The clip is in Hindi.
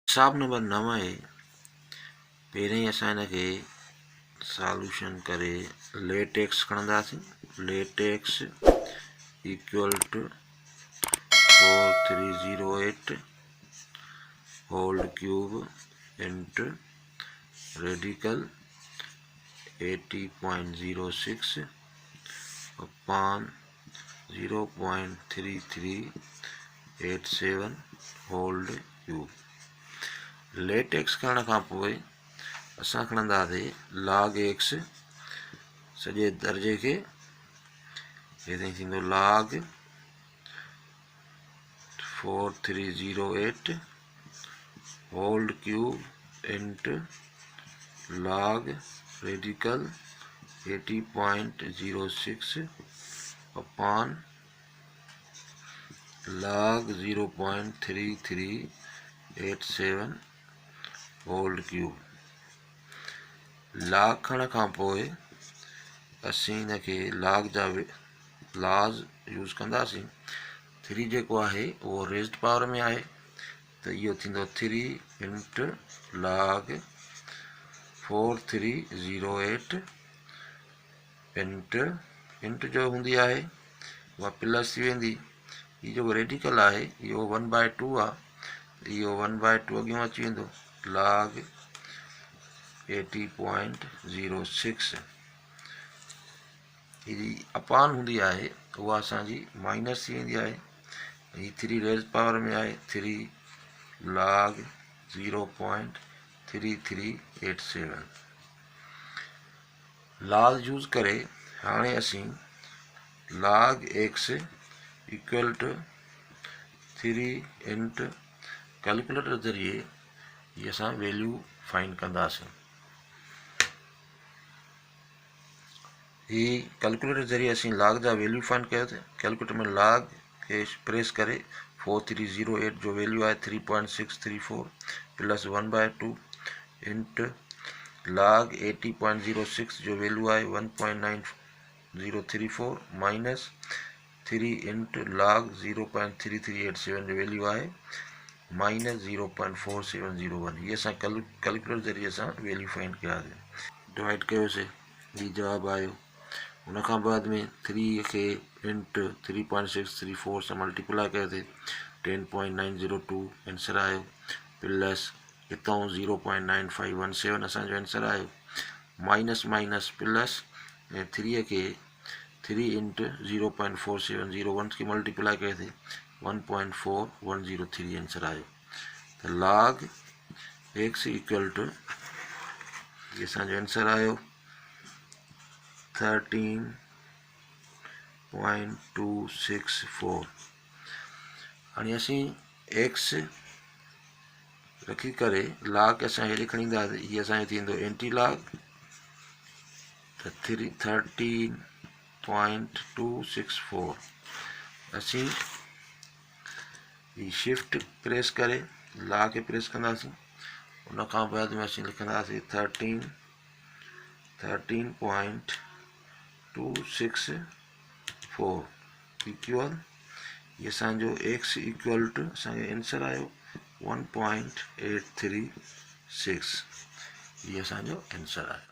हिसाब नंबर 9 है। पहिरें असां हिनखे सॉल्यूशन करे लेटेक्स खणंदासीं। Let x equal to 4308 whole cube into radical 80.06 upon 0.3387 whole cube. Let x करण खां पोइ असां खणंदासीं लॉग एक्स सॼे दर्जे खे। हिते थींदो log 4308 hold cube into log radical 80.06 upon log 0.3387 whole cube. log खण खां पोइ असीं हिनखे log जा लॉज यूज़ कंदासीं। 3 जेको आहे उहो रेज़्ड पावर में आहे, त इहो थींदो 3 इंटू log 4308 इंटू जो हूंदी आहे उहा प्लस थी वेंदी। हीअ जेको रेडिकल आहे इहो 1/2 आहे, इहो 1/2 अॻियां अची वेंदो log 80.06। हीअ अपान हूंदी आहे उहा असांजी माइनस थी वेंदी आहे। हीअ 3 रेज़ पावर में आहे, 3 log 0.3387 लॉज यूज़ करे हाणे असीं log x equal to 3 into calculator ज़रिए ये असां वैल्यू फाइंड कंदासीं। ही कैलकुलेटर ज़रिए असीं log जा वैल्यू फाइंड कयोसीं। कैलकुलेटर में log खे प्रेस करे 4308 जो वैल्यू आहे 3.634 प्लस 1/2 इंटू log 80.06 जो वैल्यू आहे 1.9034 माइनस 3 इंटू log 0.3387 जो वैल्यू आहे माइनस 0.4701। ये असां कैलकुलेटर ज़रिए असां वैल्यू फाइंड कयासीं। डिवाइड कयोसीं, हीउ जवाबु आयो। उन खां बाद में 3 खे इंटू 3.634 सां मल्टीप्लाई कयोसीं 10.902 आंसर आयो, प्लस हितां 0.9517 असांजो आंसर आयो, माइनस माइनस प्लस ऐं 3 खे 3 इंटू 0.4701 खे मल्टीप्लाई कयोसीं 1.4103 आंसर आयो। त log x इक्वल टू ये असांजो आंसर आयो 13.264। हाणे असीं x रखी करे log असां हेॾे खणी ईंदासीं, हीअ असांजो थींदो एंटी log, त 13.264। असीं ही शिफ्ट प्रेस करे log खे प्रेस कंदासीं। उन खां बाद में असीं लिखंदासीं 13.264 इक्वल ये असांजो x इक्वल टू असांजो आंसर आयो 1.836। ये असांजो आंसर आयो।